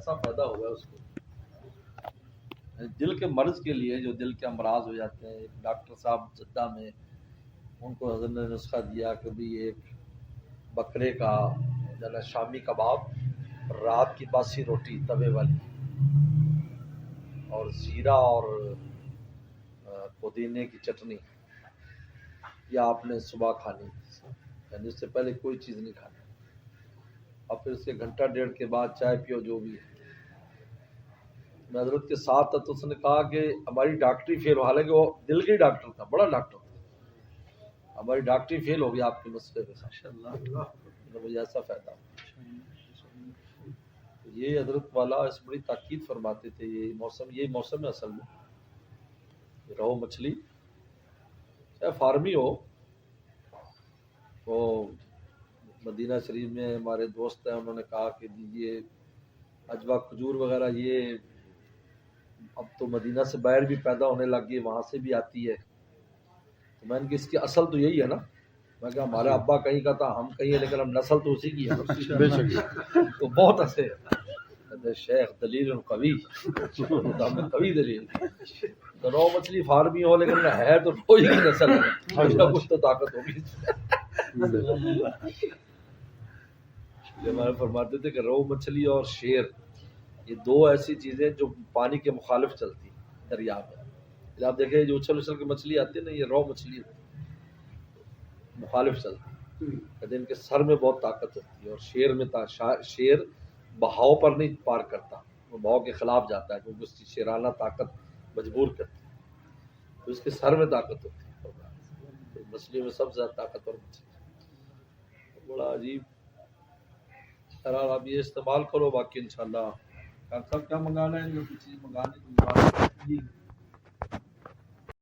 ایسا پیدا ہوا ہے اس کو، دل کے مرض کے لیے، جو دل کے امراض ہو جاتے ہیں. ایک ڈاکٹر صاحب جدہ میں، ان کو حضرت نے نسخہ دیا کہ بھی ایک بکرے کا جانا شامی کباب، رات کی باسی روٹی توے والی، اور زیرہ اور پودینے کی چٹنی، یا آپ نے صبح کھانی، یعنی اس سے پہلے کوئی چیز نہیں کھانی، اور پھر اس کے گھنٹہ ڈیڑھ کے بعد چائے پیو جو بھی ہے. میں حضرت کے ساتھ تھا تو اس نے کہا کہ ہماری ڈاکٹری فیل ہو، حالانکہ وہ دل کا ہی ڈاکٹر تھا، بڑا ڈاکٹر تھا، ہماری ڈاکٹری فیل ہو گیا آپ کے مسئلے کے ساتھ. مجھے ایسا فائدہ ہو. یہ حضرت والا اس بڑی تاکید فرماتے تھے. یہ موسم ہے اصل میں رہو مچھلی، چاہے فارمی ہو. وہ مدینہ شریف میں ہمارے دوست ہیں، انہوں نے کہا کہ یہ اجوا کھجور وغیرہ یہ اب تو مدینہ سے باہر بھی پیدا ہونے لگ گئی، وہاں سے بھی آتی ہے. تو میں نے کہا اس کی اصل تو یہی ہے نا. میں کہا ہمارا ابا کہیں کا تھا، ہم کہیں، لیکن ہم نسل تو اسی کی ہے. بے شک. تو بہت ہنسے. شیخ دلیل قوی، قوی دلیل. تو رو مچھلی فارمی ہو لیکن ہے تو کوئی کی نسل ہے، کچھ تو طاقت ہوگی. یہ ہمارے فرماتے تھے کہ رو مچھلی اور شیر، یہ دو ایسی چیزیں جو پانی کے مخالف چلتی دریا میں. آپ دیکھیں جو اچھل اچھل کی مچھلی آتی ہے نا، یہ رو مچھلی مخالف چلتی، کہتے ہیں ان کے سر میں بہت طاقت ہوتی ہے. اور شیر میں شیر بہاؤ پر نہیں پار کرتا، وہ بہاؤ کے خلاف جاتا ہے، کیونکہ اس کی شیرانہ طاقت مجبور کرتی ہے. تو اس کے سر میں طاقت ہوتی ہے. مچھلی میں سب سے زیادہ طاقتور مچھلی. بڑا عجیب. خیال آپ یہ استعمال کرو، باقی انشاءاللہ. ڈاکٹر صاحب کیا منگانا ہے؟ جو کچھ چیز منگانی